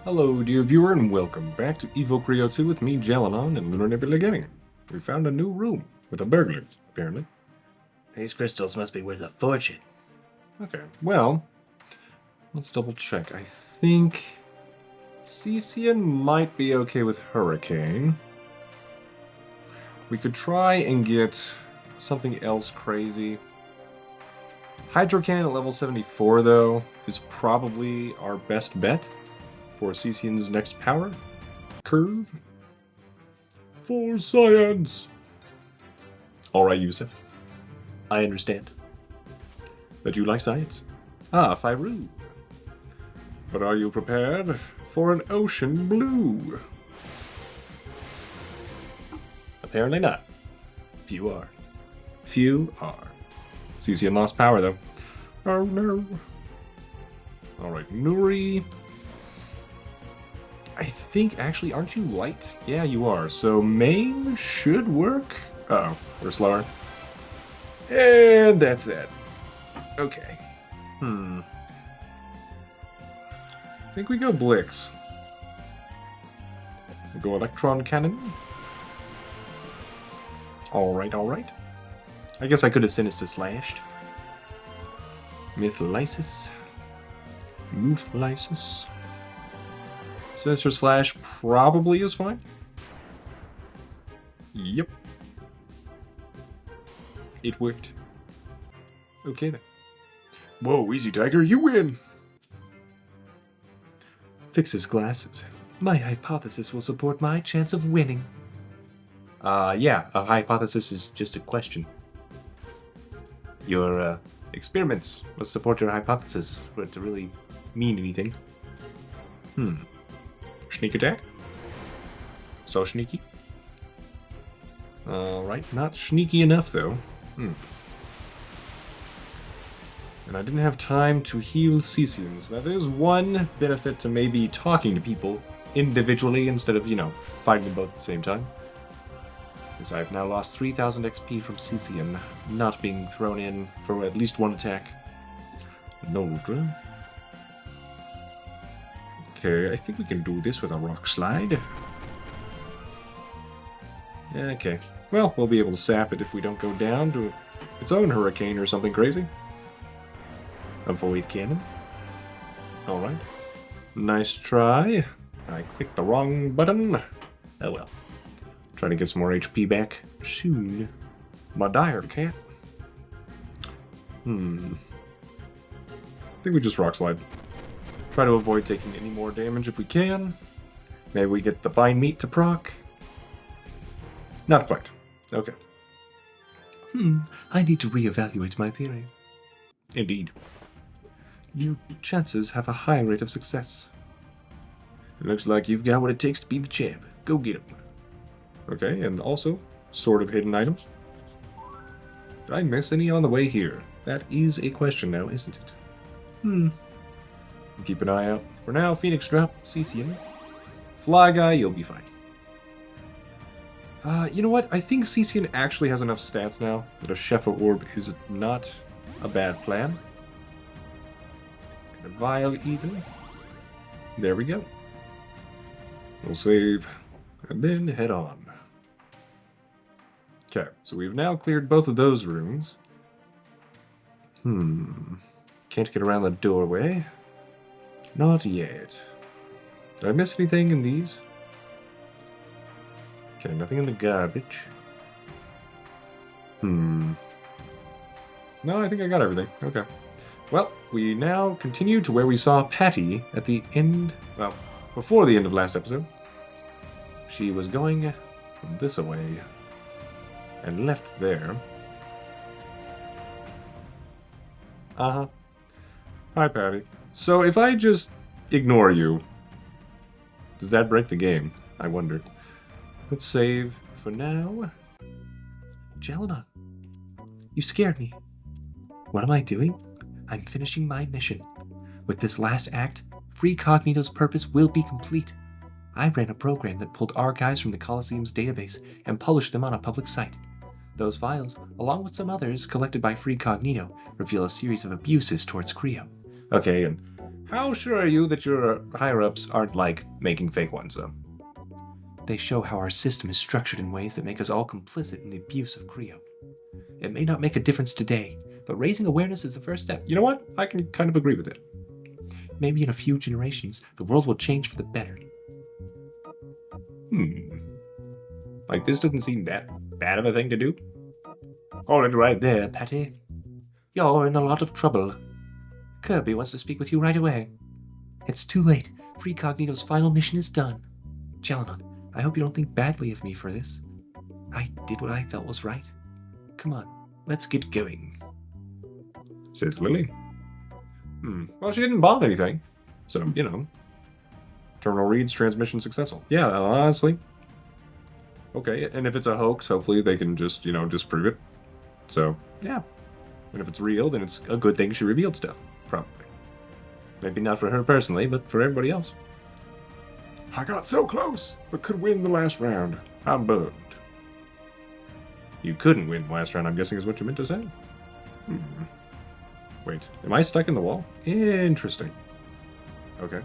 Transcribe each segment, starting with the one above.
Hello, dear viewer, and welcome back to EvoCreo 2 with me, Jalinon, and Lunar Nebula Gaming. We found a new room with a burglar, apparently. These crystals must be worth a fortune. Okay, well, let's double check. I think Cecian might be okay with Hurricane. We could try and get something else crazy. Hydro Cannon at level 74, though, is probably our best bet for Cecian's next power curve. For science! Alright, Yusuf. I understand. That you like science? Ah, Fyru. But are you prepared for an ocean blue? Apparently not. Few are. Few are. Cecian lost power, though. Oh no. Alright, Nuri. I think, actually, aren't you light? Yeah, you are. So main should work. Uh-oh, we're slower. And that's that. Okay. I think we go Blix. We go Electron Cannon. Alright, alright. I guess I could have Sinister Slashed. Mythlysis. Mythlysis. Sinister Slash probably is fine. Yep. It worked. Okay then. Whoa, easy Tiger, you win! Fixes glasses. My hypothesis will support my chance of winning. Yeah, a hypothesis is just a question. Your experiments must support your hypothesis for it to really mean anything. Sneak attack? So sneaky? Alright, not sneaky enough though. And I didn't have time to heal Cecians. That is one benefit to maybe talking to people individually instead of, fighting them both at the same time. Because I've now lost 3,000 XP from Cecian not being thrown in for at least one attack. No drill. Okay, I think we can do this with a rock slide. Okay. Well, we'll be able to sap it if we don't go down to its own hurricane or something crazy. Avoid cannon. Alright. Nice try. I clicked the wrong button. Oh well. Try to get some more HP back soon. My dire cat. I think we just rock slide. Try to avoid taking any more damage if we can. Maybe we get the vine meat to proc. Not quite. Okay. I need to reevaluate my theory. Indeed. Your chances have a high rate of success. It looks like you've got what it takes to be the champ. Go get him. Okay, and also, sort of hidden items. Did I miss any on the way here? That is a question now, isn't it? Keep an eye out. For now, Phoenix Drop, Cecian. Fly Guy, you'll be fine. You know what? I think Cecian actually has enough stats now that a Shefa Orb is not a bad plan. And a Vial even. There we go. We'll save, and then head on. Okay, so we've now cleared both of those rooms. Can't get around the doorway. Not yet. Did I miss anything in these? Okay, nothing in the garbage. No, I think I got everything. Okay. Well, we now continue to where we saw Patty at the end, well, before the end of last episode. She was going this way and left there. Hi, Patty. So if I just ignore you, does that break the game? I wonder. Let's save for now. Jalinon, you scared me. What am I doing? I'm finishing my mission. With this last act, Free Cognito's purpose will be complete. I ran a program that pulled archives from the Coliseum's database and published them on a public site. Those files, along with some others collected by Free Cognito, reveal a series of abuses towards Creo. Okay, and How sure are you that your higher-ups aren't, like, making fake ones, though? They show how our system is structured in ways that make us all complicit in the abuse of Creo. It may not make a difference today, but raising awareness is the first step. You know what? I can kind of agree with it. Maybe in a few generations, the world will change for the better. Like, this doesn't seem that bad of a thing to do. Hold it right there, Patty. You're in a lot of trouble. Kirby wants to speak with you right away. It's too late. Free Cognito's final mission is done. Jalinon, I hope you don't think badly of me for this. I did what I felt was right. Come on, let's get going. Says Lily. Well, she didn't bomb anything. So, you know. Terminal reads, transmission successful. Yeah, honestly. Okay, and if it's a hoax, hopefully they can just, disprove it. So, yeah. And if it's real, then it's a good thing she revealed stuff. Probably. Maybe not for her personally, but for everybody else. I got so close, but could win the last round. I'm bummed. You couldn't win the last round, I'm guessing is what you meant to say? Wait, am I stuck in the wall? Interesting. Okay.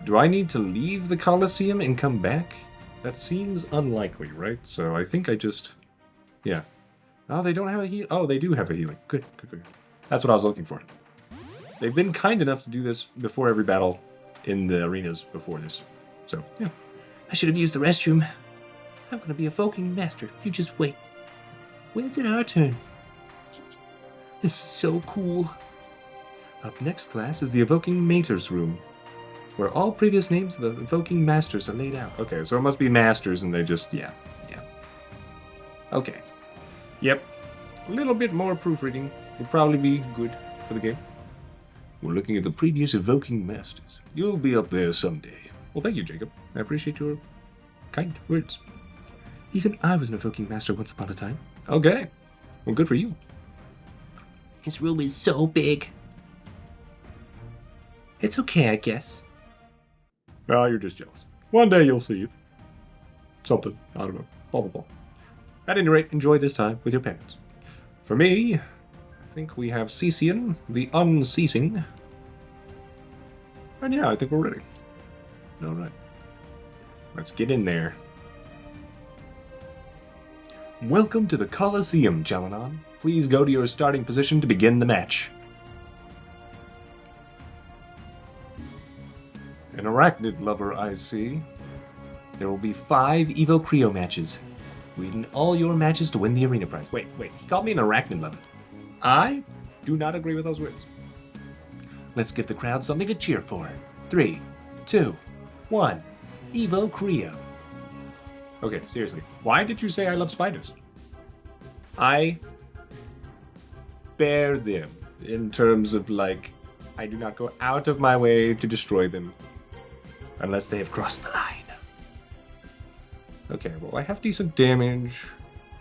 Do I need to leave the Coliseum and come back? That seems unlikely, right? So I think I just... Yeah. Oh, they don't have a heal. Oh, they do have a healing. Good. That's what I was looking for. They've been kind enough to do this before every battle in the arenas before this. So, yeah. I should have used the restroom. I'm gonna be Evoking Master. You just wait. When's it our turn? This is so cool. Up next, class, is the Evoking Mater's room, where all previous names of the Evoking Masters are laid out. Okay, so it must be Masters, and they just... Yeah. Okay. Yep. A little bit more proofreading would probably be good for the game. We're looking at the previous Evoking Masters. You'll be up there someday. Well, thank you, Jacob. I appreciate your kind words. Even I was an Evoking Master once upon a time. Okay. Well, good for you. His room is so big. It's okay, I guess. Well, you're just jealous. One day you'll see something. I don't know. Blah, blah, blah. At any rate, enjoy this time with your parents. For me, I think we have Cecian, the Unceasing. And yeah, I think we're ready. All right. Let's get in there. Welcome to the Coliseum, Jalinon. Please go to your starting position to begin the match. An arachnid lover, I see. There will be 5 EvoCreo matches. Win all your matches to win the arena prize. Wait, he called me an arachnid lover. I do not agree with those words. Let's give the crowd something to cheer for. 3, 2, 1. EvoCreo. Okay, seriously. Why did you say I love spiders? I bear them in terms of, like, I do not go out of my way to destroy them unless they have crossed the line. Okay, well, I have decent damage.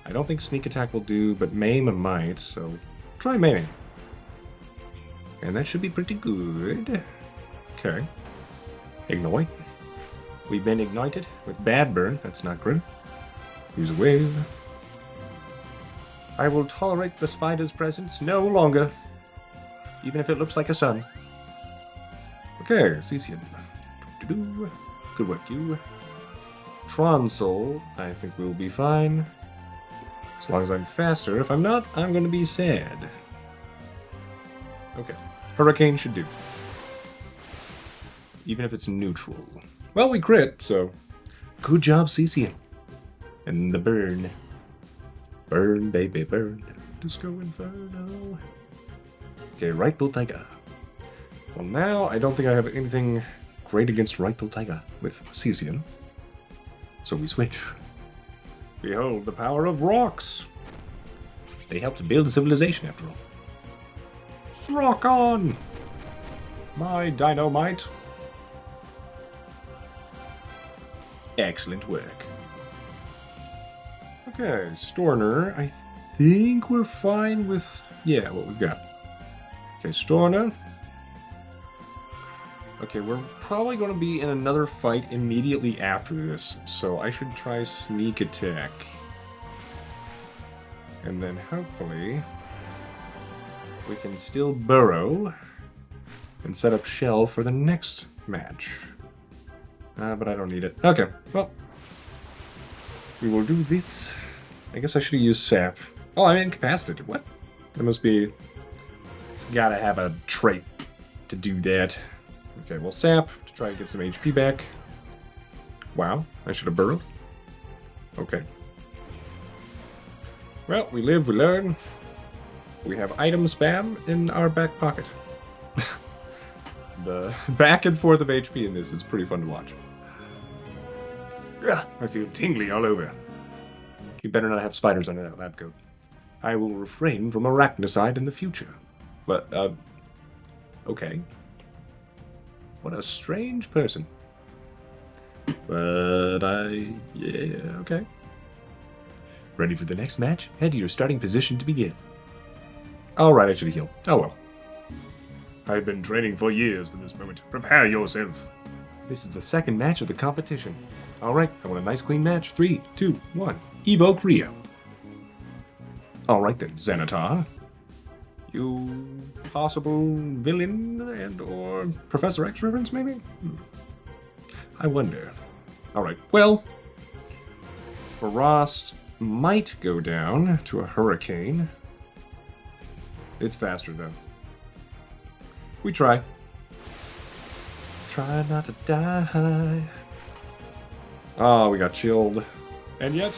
I don't think sneak attack will do, but maim might, so try maiming. And that should be pretty good. Okay. Ignite. We've been ignited with bad burn. That's not good. Use a wave. I will tolerate the spider's presence no longer, even if it looks like a sun. Okay, Cecian. Good work, you. Tron Soul, I think we'll be fine. As long as I'm faster. If I'm not, I'm gonna be sad. Okay. Hurricane should do. Even if it's neutral. Well, we crit, so... Good job, Cecian. And the burn. Burn, baby, burn. Disco Inferno. Okay, Raito Taiga. Well, now I don't think I have anything great against Raito Taiga with Cecian. So we switch. Behold the power of rocks. They helped build civilization, after all. Rock on! My dynamite. Excellent work. Okay, Storner. I think we're fine with, yeah, what we've got. Okay, Storner. Okay, we're probably going to be in another fight immediately after this, so I should try sneak attack. And then hopefully we can still burrow and set up shell for the next match. But I don't need it. Okay, well, we will do this. I guess I should use sap. Oh, I'm incapacitated. What? That must be... It's gotta have a trait to do that. Okay, well, sap to try and get some HP back. Wow, I should have burrowed. Okay. Well, we live, we learn. We have item spam in our back pocket. The back and forth of HP in this is pretty fun to watch. I feel tingly all over. You better not have spiders under that lab coat. I will refrain from arachnocide in the future. But, okay. What a strange person. But yeah, okay. Ready for the next match? Head to your starting position to begin. Alright, I should heal. Oh well. I've been training for years for this moment. Prepare yourself. This is the second match of the competition. Alright, I want a nice clean match. 3, 2, 1. EvoCreo. Alright then, Xanatar. You possible villain and or Professor X reference, maybe? I wonder. Alright, well, Frost might go down to a hurricane. It's faster, though. We try. Try not to die. Oh, we got chilled. And yet,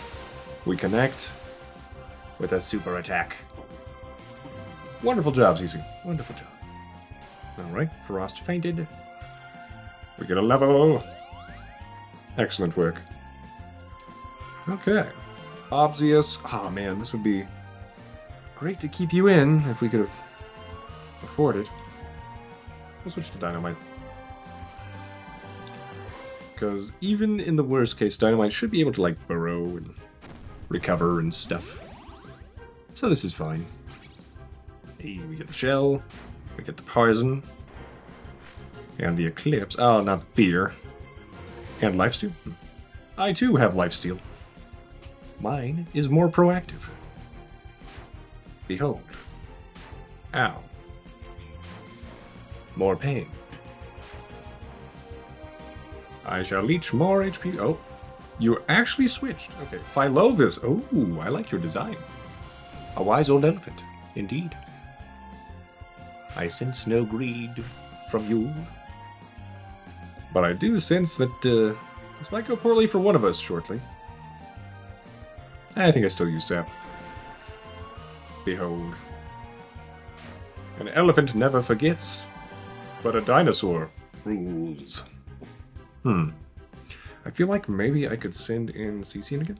we connect with a super attack. Wonderful job, CC. Wonderful job. Alright, Frost fainted. We get a level. Excellent work. Okay. Obvious. Oh man, this would be great to keep you in if we could afford it. We'll switch to Dynamite. Because even in the worst case, Dynamite should be able to, like, burrow and recover and stuff. So this is fine. Hey, we get the shell, we get the poison, and the eclipse. Oh, not fear. And lifesteal. I too have lifesteal. Mine is more proactive. Behold. Ow. More pain. I shall leech more HP. Oh, you actually switched. Okay, Philovis. Oh, I like your design. A wise old elephant, indeed. I sense no greed from you. But I do sense that this might go poorly for one of us shortly. I think I still use sap. Behold. An elephant never forgets, but a dinosaur rules. I feel like maybe I could send in CC again.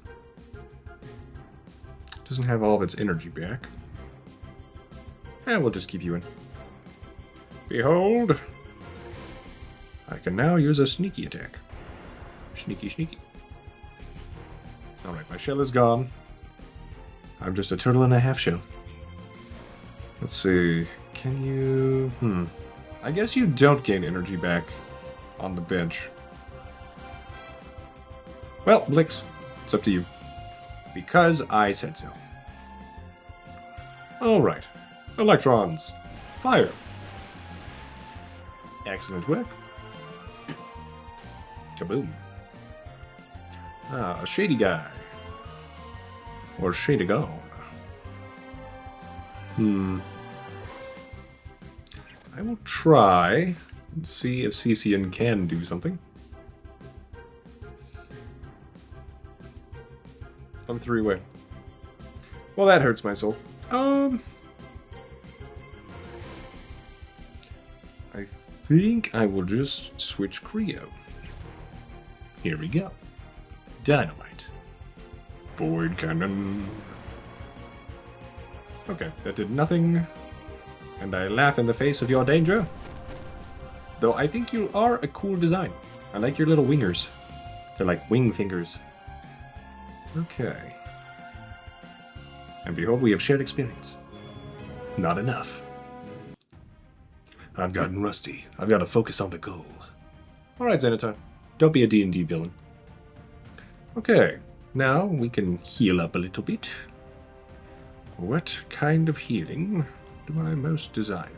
Doesn't have all of its energy back. And we'll just keep you in. Behold! I can now use a sneaky attack. Sneaky, sneaky. Alright, my shell is gone. I'm just a turtle and a half shell. Let's see. Can you... I guess you don't gain energy back on the bench. Well, Blix, it's up to you. Because I said so. Alright. Electrons. Fire. Excellent work. Kaboom. Ah, a shady guy. Or shady gone. I will try and see if CCN can do something. I'm 3-way. Well, that hurts my soul. I think I will just switch Creo. Here we go. Dynamite. Void Cannon. Okay, that did nothing. And I laugh in the face of your danger. Though I think you are a cool design. I like your little wingers. They're like wing fingers. Okay. And behold, we have shared experience. Not enough. I've gotten rusty. I've got to focus on the goal. Alright, Xanatar. Don't be a D&D villain. Okay. Now we can heal up a little bit. What kind of healing do I most desire?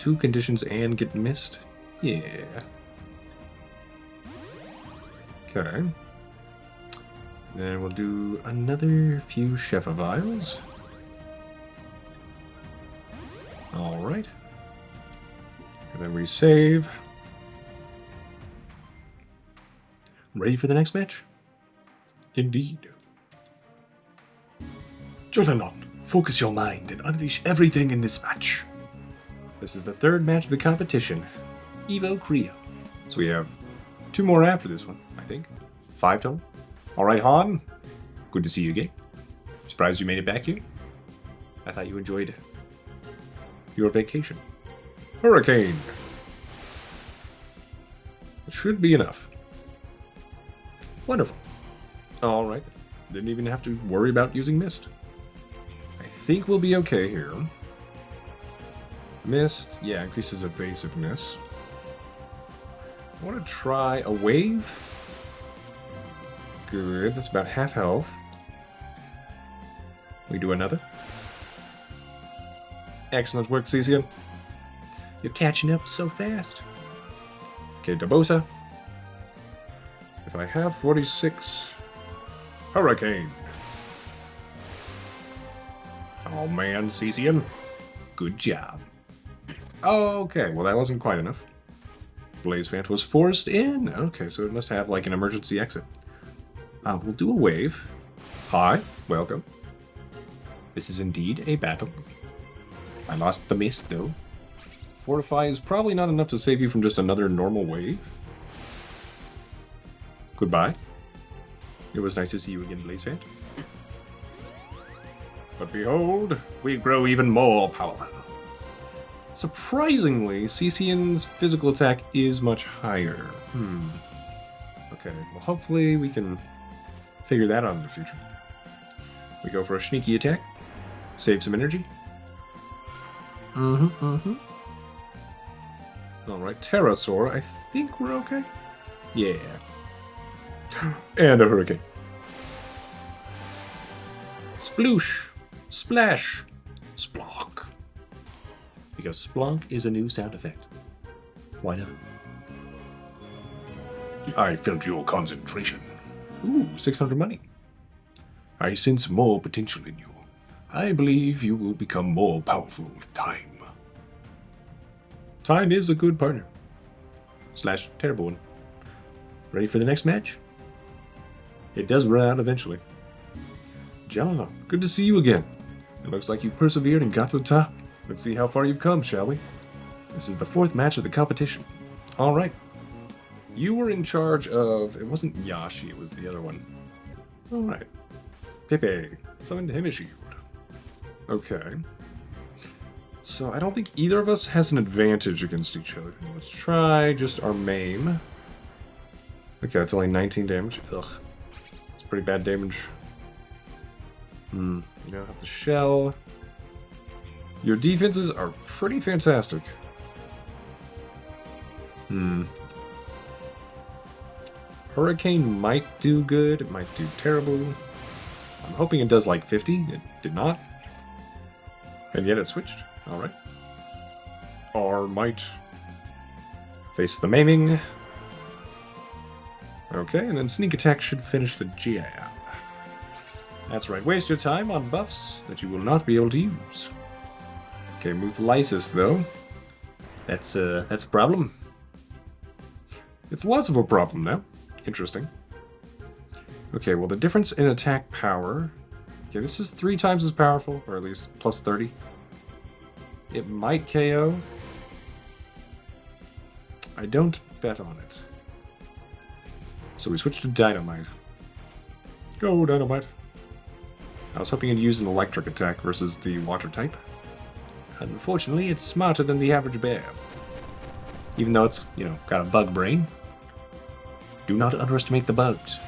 2 conditions and get missed? Yeah. Okay. Then we'll do another few Chef of Isles. Alright. And then we save. Ready for the next match? Indeed. Jalinon, focus your mind and unleash everything in this match. This is the third match of the competition. EvoCreo. So we have 2 more after this one, I think. 5 total. Alright, Han. Good to see you again. Surprised you made it back here. I thought you enjoyed your vacation. Hurricane. It should be enough. Wonderful. Alright. Didn't even have to worry about using Mist. I think we'll be okay here. Mist. Yeah, increases evasiveness. I want to try a wave. Good. That's about half health. We do another. Excellent work, Cecian. You're catching up so fast. Okay, Dabosa. If I have 46... Hurricane. Oh man, Cecian. Good job. Oh, okay, well that wasn't quite enough. Blaze Fant was forced in. Okay, so it must have like an emergency exit. We'll do a wave. Hi, welcome. This is indeed a battle. I lost the mist though. Fortify is probably not enough to save you from just another normal wave. Goodbye. It was nice to see you again, Blaze Fant. But behold, we grow even more powerful. Surprisingly, Cecian's physical attack is much higher. Okay, well hopefully we can figure that out in the future. We go for a sneaky attack. Save some energy. Alright, Pterosaur, I think we're okay. Yeah. And a hurricane. Sploosh. Splash. Splonk. Because Splonk is a new sound effect. Why not? I felt your concentration. Ooh, 600 money. I sense more potential in you. I believe you will become more powerful with time. Time is a good partner. Slash terrible one. Ready for the next match? It does run out eventually. Jalinon, good to see you again. It looks like you persevered and got to the top. Let's see how far you've come, shall we? This is the 4th match of the competition. Alright. You were in charge of... It wasn't Yashi, it was the other one. Alright. Pepe. Summoned Himishield. Okay. So I don't think either of us has an advantage against each other. Let's try just our maim. Okay, that's only 19 damage. Ugh. It's pretty bad damage. You don't have the shell. Your defenses are pretty fantastic. Hurricane might do good. It might do terrible. I'm hoping it does like 50. It did not. And yet it switched. Alright. R might face the maiming. Okay, and then sneak attack should finish the jab. That's right. Waste your time on buffs that you will not be able to use. Okay, Muthlysis though. That's a problem. It's less of a problem now. Interesting. Okay, well the difference in attack power. Okay, this is 3 times as powerful, or at least plus 30. It might KO. I don't bet on it. So we switch to Dynamite. Go, Dynamite. I was hoping to use an electric attack versus the water type. Unfortunately, it's smarter than the average bear. Even though it's, got a bug brain. Do not underestimate the bugs.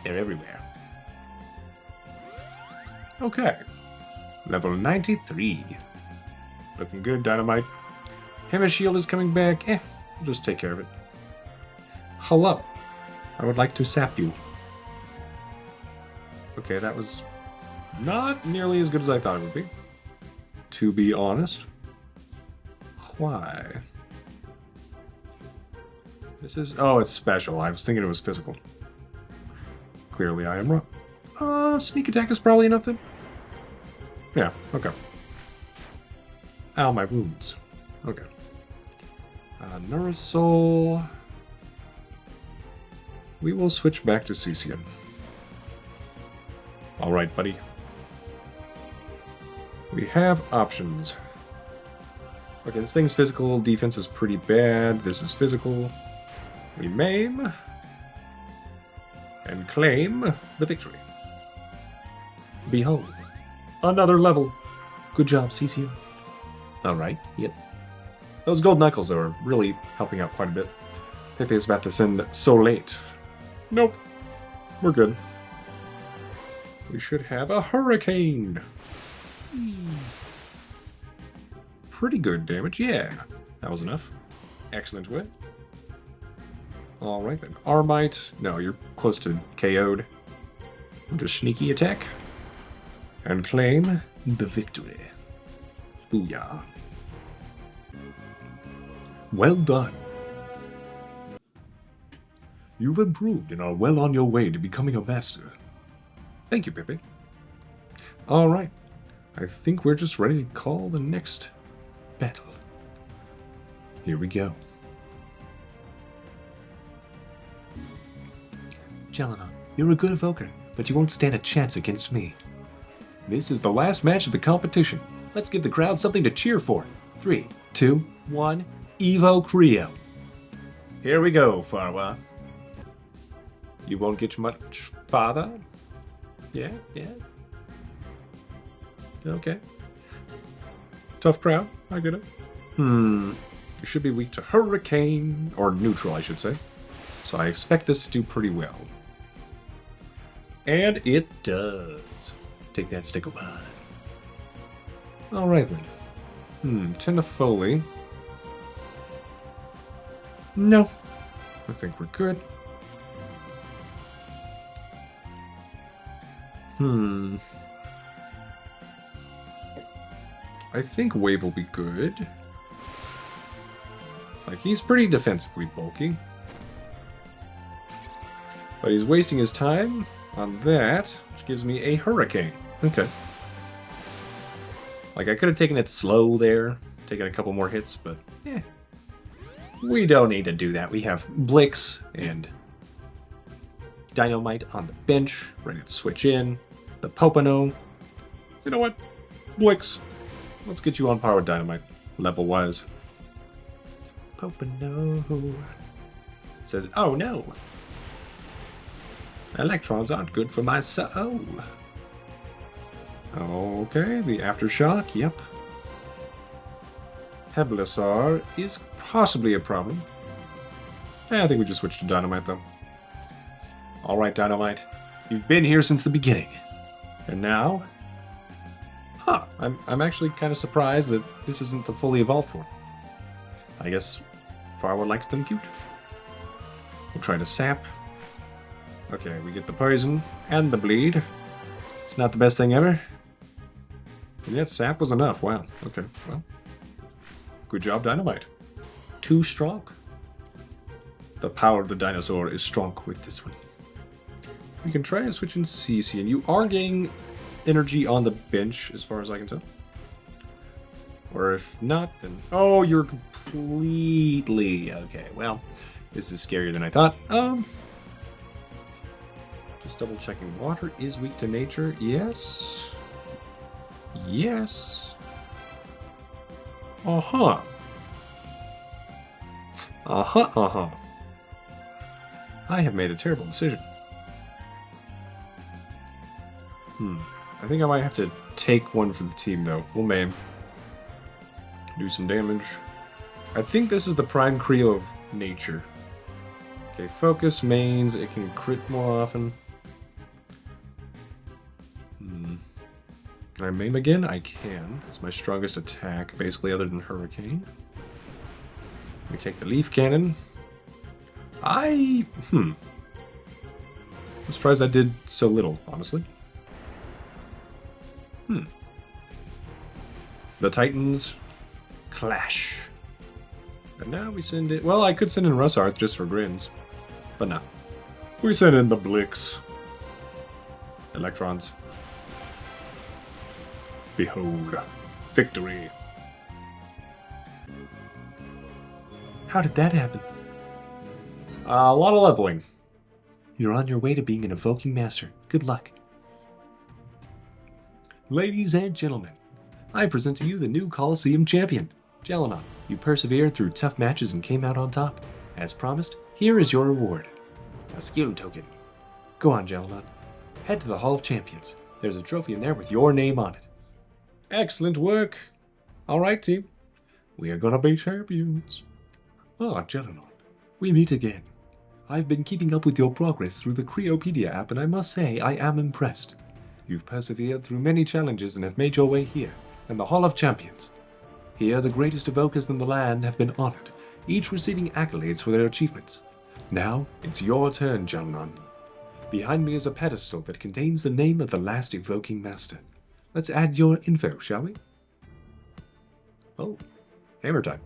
They're everywhere. Okay. Level 93. Looking good, Dynamite. Hammer Shield is coming back. We'll just take care of it. Hello. I would like to sap you. Okay, that was not nearly as good as I thought it would be. To be honest. Why? This is... Oh, it's special. I was thinking it was physical. Clearly I am wrong. Sneak attack is probably enough then? Yeah, okay. Ow, my wounds. Okay. Nourishol. We will switch back to Cecian. Alright, buddy. We have options. Okay, this thing's physical. Defense is pretty bad. This is physical. We maim. And claim the victory. Behold. Another level. Good job, Cecian. Alright, yep. Those gold knuckles, though, are really helping out quite a bit. Pepe is about to send so late. Nope. We're good. We should have a hurricane. Pretty good damage, yeah. That was enough. Excellent win. Alright then. Armite. No, you're close to KO'd. Just sneaky attack. And claim the victory. Booyah. Well done. You've improved and are well on your way to becoming a master. Thank you, Pepe. Alright. I think we're just ready to call the next battle. Here we go. Jalinon, you're a good evoker, but you won't stand a chance against me. This is the last match of the competition. Let's give the crowd something to cheer for. 3, 2, 1, EvoCreo. Here we go, Farwa. You won't get much farther? Yeah. Okay. Tough crowd, I get it. You should be weak to Hurricane, or neutral, I should say. So I expect this to do pretty well. And it does. Take that, stick of mine. Alright then. Tenafoli. No. I think we're good. I think Wave will be good. Like, he's pretty defensively bulky. But he's wasting his time on that, which gives me a Hurricane. Okay. Like, I could have taken it slow there, taken a couple more hits, but yeah. We don't need to do that. We have Blix and Dynamite on the bench, ready to switch in. The Popano. You know what? Blix. Let's get you on par with Dynamite, level-wise. Popano says, oh no. Electrons aren't good for my soul. Okay, the Aftershock, yep. Heblisar is possibly a problem. I think we just switched to Dynamite, though. Alright, Dynamite. You've been here since the beginning. And now... I'm actually kind of surprised that this isn't the fully evolved form. I guess Farwa likes them cute. We'll try to sap. Okay, we get the poison and the bleed. It's not the best thing ever. And yet sap was enough. Wow. Okay, well. Good job, Dynamite. Too strong. The power of the dinosaur is strong with this one. We can try to switch in CC, and you are gaining energy on the bench, as far as I can tell. Or if not, then... Oh, you're completely... Okay, well, this is scarier than I thought. Just double checking. Water is weak to nature. Yes. Yes. Uh-huh. Uh-huh. I have made a terrible decision. I think I might have to take one for the team, though. We'll maim. Do some damage. I think this is the prime Creo of nature. Okay, focus, mains, it can crit more often. Can I maim again? I can. It's my strongest attack, basically, other than Hurricane. We take the Leaf Cannon. I'm surprised I did so little, honestly. The Titans clash. And now we send it... Well, I could send in Russarth just for grins. But no. We send in the Blix. Electrons. Behold, victory. How did that happen? A lot of leveling. You're on your way to being an Evoking Master. Good luck. Ladies and gentlemen, I present to you the new Coliseum champion, Jalinon. You persevered through tough matches and came out on top. As promised, here is your reward. A skill token. Go on, Jalinon. Head to the Hall of Champions. There's a trophy in there with your name on it. Excellent work. All right, team. We are gonna be champions. Ah, Jalinon. We meet again. I've been keeping up with your progress through the Creopedia app, and I must say I am impressed. You've persevered through many challenges and have made your way here, in the Hall of Champions. Here, the greatest evokers in the land have been honored, each receiving accolades for their achievements. Now, it's your turn, Jalinon. Behind me is a pedestal that contains the name of the last Evoking Master. Let's add your info, shall we? Oh, hammer time.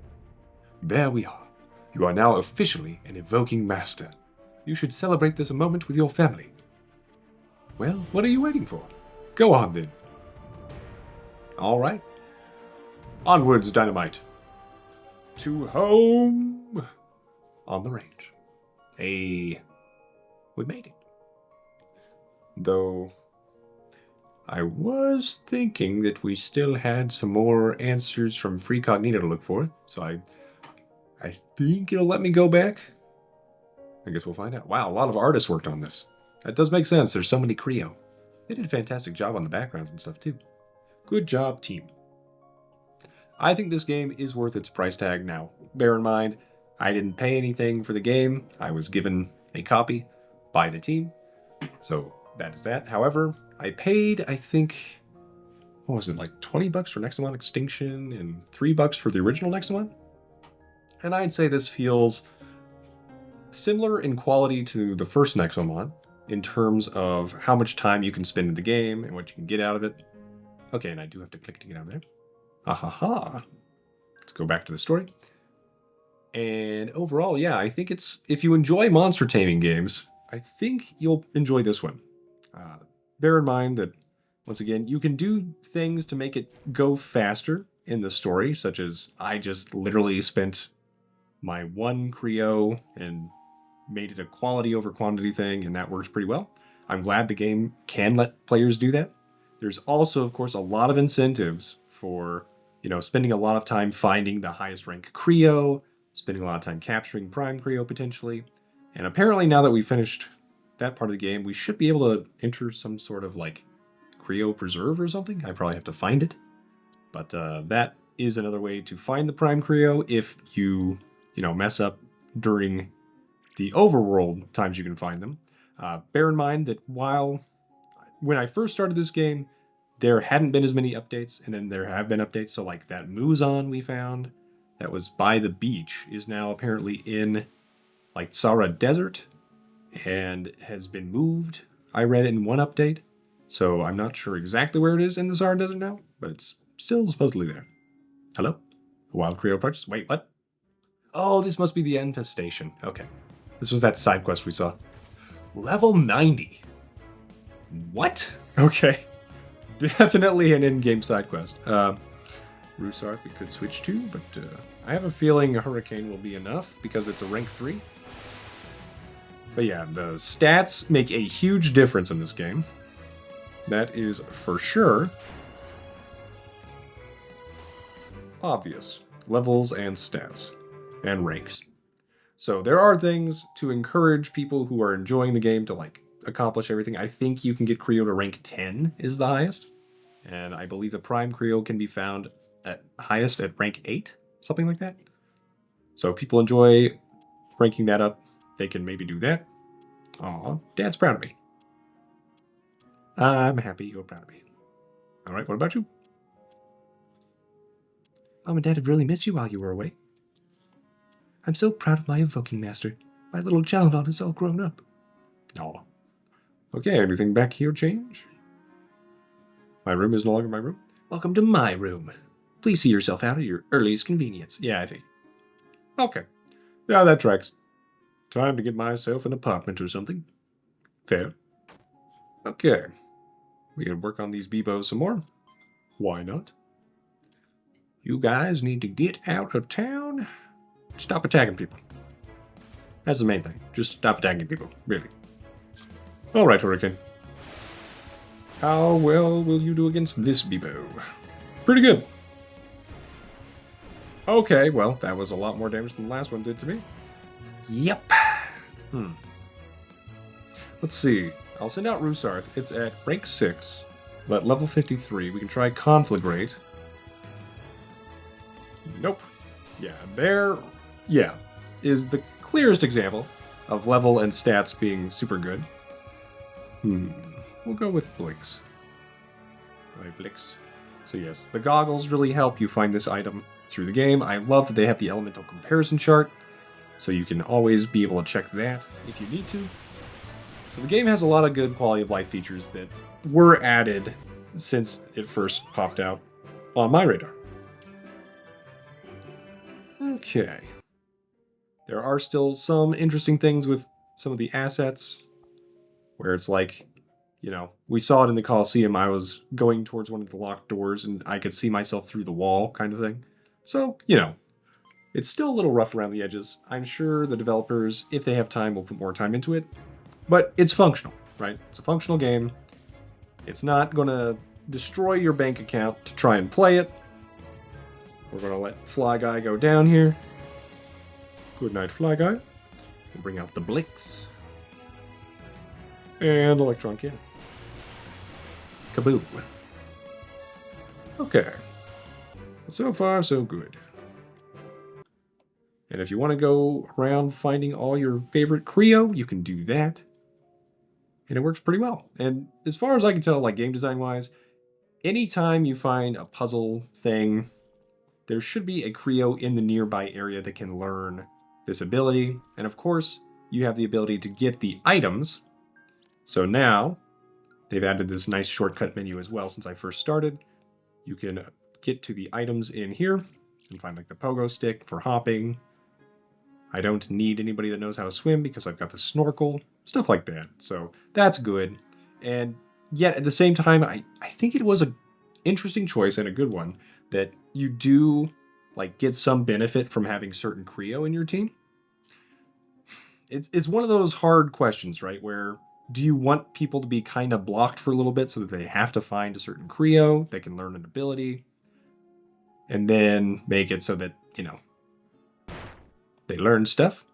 There we are. You are now officially an Evoking Master. You should celebrate this moment with your family. Well, what are you waiting for? Go on, then. All right. Onwards, Dynamite. To home. On the range. Hey. We made it. Though, I was thinking that we still had some more answers from Free Cognito to look for, so I think it'll let me go back. I guess we'll find out. Wow, a lot of artists worked on this. That does make sense. There's so many Creo. They did a fantastic job on the backgrounds and stuff, too. Good job, team. I think this game is worth its price tag now. Bear in mind, I didn't pay anything for the game. I was given a copy by the team. So that is that. However, I paid, I think, what was it, like 20 bucks for Nexomon Extinction and $3 for the original Nexomon? And I'd say this feels similar in quality to the first Nexomon in terms of how much time you can spend in the game and what you can get out of it. Okay, and I do have to click to get out of there. Ahaha. Let's go back to the story. And overall, yeah, I think it's, if you enjoy monster taming games, I think you'll enjoy this one. Bear in mind that, once again, you can do things to make it go faster in the story, such as I just literally spent my one Creo and made it a quality over quantity thing, and that works pretty well. I'm glad the game can let players do that. There's also, of course, a lot of incentives for, spending a lot of time finding the highest rank Creo, spending a lot of time capturing Prime Creo potentially. And apparently now that we've finished that part of the game, we should be able to enter some sort of like Creo preserve or something. I probably have to find it. But that is another way to find the Prime Creo if you, mess up during the overworld times you can find them. Bear in mind that when I first started this game, there hadn't been as many updates, and then there have been updates. So like that Muzan we found that was by the beach is now apparently in like Sara Desert and has been moved. I read it in one update, so I'm not sure exactly where it is in the Sara Desert now, but it's still supposedly there. Hello? A wild Creo purchase? Wait, what? Oh, this must be the infestation. Okay. This was that side quest we saw. Level 90. What? Okay. Definitely an in-game side quest. Rusarth we could switch to, but I have a feeling a Hurricane will be enough because it's a rank 3. But yeah, the stats make a huge difference in this game. That is for sure obvious. Levels and stats and ranks. So there are things to encourage people who are enjoying the game to like accomplish everything. I think you can get Creo to rank 10 is the highest. And I believe the Prime Creo can be found at highest at rank 8, something like that. So if people enjoy ranking that up, they can maybe do that. Aw, Dad's proud of me. I'm happy you're proud of me. All right, what about you? Mom and Dad have really missed you while you were away. I'm so proud of my Evoking Master. My little Jalinon is all grown up. Aw. Okay, anything back here change? My room is no longer my room? Welcome to my room. Please see yourself out at your earliest convenience. Yeah, I think. Okay. Yeah, that tracks. Time to get myself an apartment or something. Fair. Okay. We can work on these Bebos some more. Why not? You guys need to get out of town. Stop attacking people. That's the main thing. Just stop attacking people. Really. Alright, Hurricane. How well will you do against this Bebo? Pretty good. Okay, well, that was a lot more damage than the last one did to me. Yep. Let's see. I'll send out Rusarth. It's at rank 6, but level 53. We can try Conflagrate. Nope. Yeah, there, yeah, is the clearest example of level and stats being super good. We'll go with Blix. Alright, Blix. So yes, the goggles really help you find this item through the game. I love that they have the elemental comparison chart, so you can always be able to check that if you need to. So the game has a lot of good quality of life features that were added since it first popped out on my radar. Okay. There are still some interesting things with some of the assets, where it's like, you know, we saw it in the Coliseum. I was going towards one of the locked doors and I could see myself through the wall kind of thing. So, you know, it's still a little rough around the edges. I'm sure the developers, if they have time, will put more time into it. But it's functional, right? It's a functional game. It's not going to destroy your bank account to try and play it. We're going to let Fly Guy go down here. Good night, Fly Guy. We'll bring out the Blix. And Electron Cannon. Kaboom. Okay. So far, so good. And if you want to go around finding all your favorite Creo, you can do that. And it works pretty well. And as far as I can tell, like game design-wise, anytime you find a puzzle thing, there should be a Creo in the nearby area that can learn this ability. And of course, you have the ability to get the items. So now, they've added this nice shortcut menu as well since I first started. You can get to the items in here and find like the pogo stick for hopping. I don't need anybody that knows how to swim because I've got the snorkel, stuff like that. So that's good. And yet at the same time, I think it was an interesting choice and a good one that you do like get some benefit from having certain Creo in your team. It's one of those hard questions, right? Where do you want people to be kind of blocked for a little bit so that they have to find a certain Creo that can learn an ability and then make it so that, you know, they learn stuff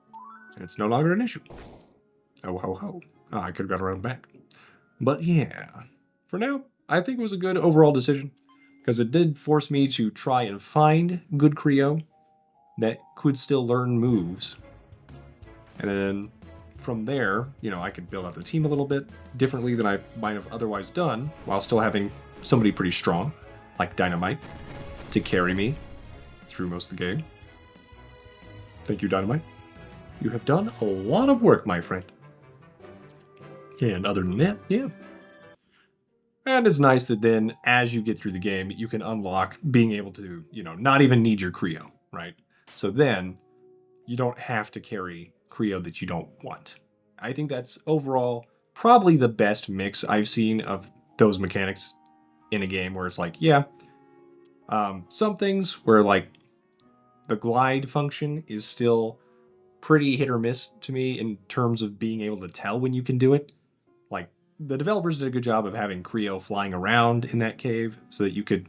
and it's no longer an issue. Oh, ho, ho. Oh, I could have got around back. But yeah, for now, I think it was a good overall decision because it did force me to try and find good Creo that could still learn moves. And then from there, you know, I could build out the team a little bit differently than I might have otherwise done while still having somebody pretty strong, like Dynamite, to carry me through most of the game. Thank you, Dynamite. You have done a lot of work, my friend. And other than that, yeah. And it's nice that then, as you get through the game, you can unlock being able to, you know, not even need your Creo, right? So then, you don't have to carry Creo that you don't want. I think that's overall probably the best mix I've seen of those mechanics in a game where it's like, yeah, some things where like the glide function is still pretty hit or miss to me in terms of being able to tell when you can do it. Like the developers did a good job of having Creo flying around in that cave so that you could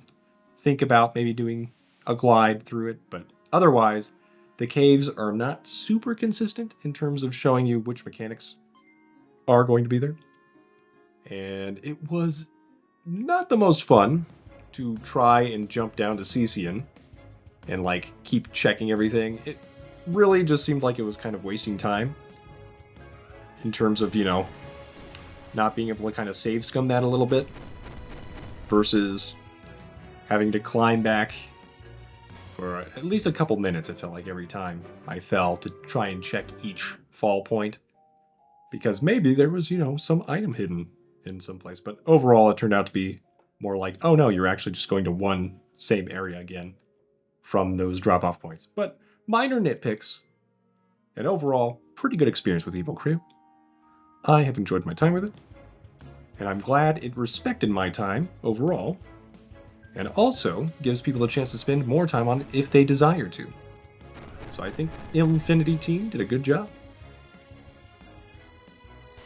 think about maybe doing a glide through it, but otherwise the caves are not super consistent in terms of showing you which mechanics are going to be there. And it was not the most fun to try and jump down to Cecian and like keep checking everything. It really just seemed like it was kind of wasting time in terms of, you know, not being able to kind of save scum that a little bit versus having to climb back for at least a couple minutes, it felt like every time I fell to try and check each fall point. Because maybe there was, you know, some item hidden in some place. But overall, it turned out to be more like, oh no, you're actually just going to one same area again from those drop-off points. But minor nitpicks. And overall, pretty good experience with EvoCreo. I have enjoyed my time with it. And I'm glad it respected my time overall. And also gives people a chance to spend more time on it if they desire to. So I think the Infinity team did a good job.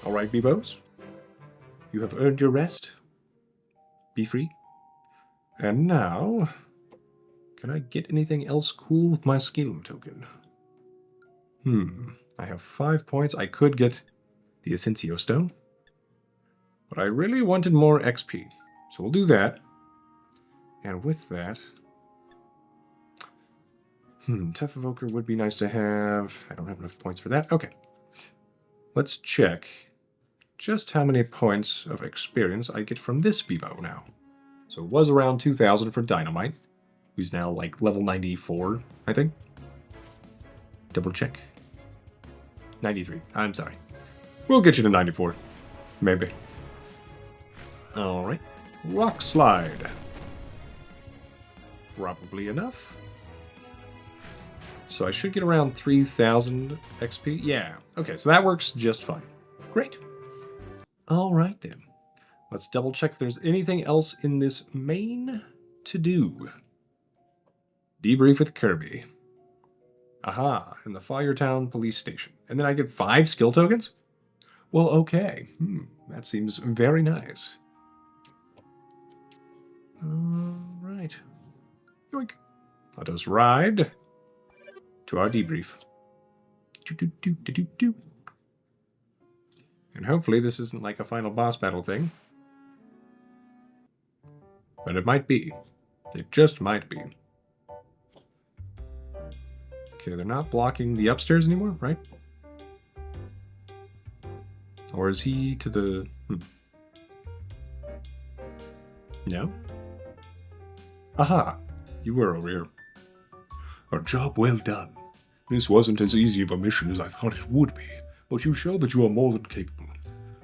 Alright, Bebos. You have earned your rest. Be free. And now, can I get anything else cool with my skill token? I have 5 points. I could get the Ascensio Stone. But I really wanted more XP. So we'll do that. And with that... Tough Evoker would be nice to have. I don't have enough points for that. Okay. Let's check just how many points of experience I get from this Bebo now. So it was around 2,000 for Dynamite, who's now like level 94, I think. Double check. 93. I'm sorry. We'll get you to 94. Maybe. Alright. Rock Slide. Probably enough. So I should get around 3,000 XP. Yeah. Okay, so that works just fine. Great. All right, then. Let's double check if there's anything else in this main to-do. Debrief with Kirby. Aha, in the Firetown police station. And then I get 5 skill tokens? Well, okay. That seems very nice. All right. Yoink. Let us ride to our debrief. And hopefully this isn't like a final boss battle thing. But it might be. It just might be. Okay, they're not blocking the upstairs anymore, right? Or is he to the... No? Aha! You were over here. A job well done. This wasn't as easy of a mission as I thought it would be, but you show that you are more than capable.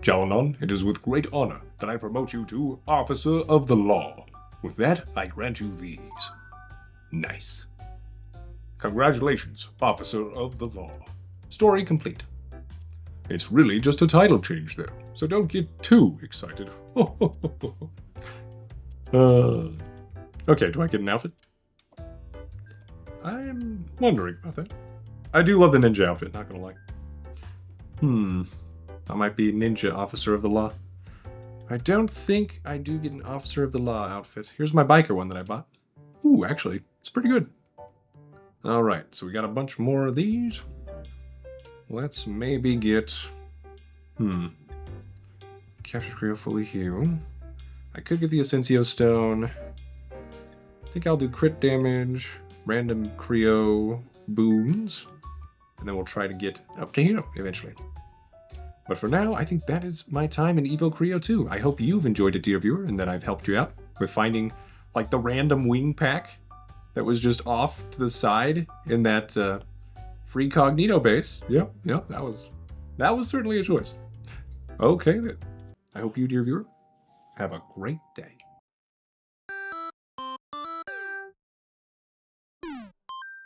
Jalinon, it is with great honor that I promote you to Officer of the Law. With that, I grant you these. Nice. Congratulations, Officer of the Law. Story complete. It's really just a title change there, so don't get too excited. Okay, do I get an outfit? I'm wondering about that. I do love the ninja outfit, not gonna lie. I might be Ninja Officer of the Law. I don't think I do get an Officer of the Law outfit. Here's my biker one that I bought. Ooh, actually, it's pretty good. Alright, so we got a bunch more of these. Let's maybe get... Captured Creo fully healed. I could get the Ascensio Stone. I think I'll do crit damage, random Creo boons, and then we'll try to get up to hero eventually. But for now, I think that is my time in EvoCreo 2. I hope you've enjoyed it, dear viewer, and that I've helped you out with finding like the random wing pack that was just off to the side in that free Cognito base. Yep, that was certainly a choice. Okay, then. I hope you, dear viewer, have a great day.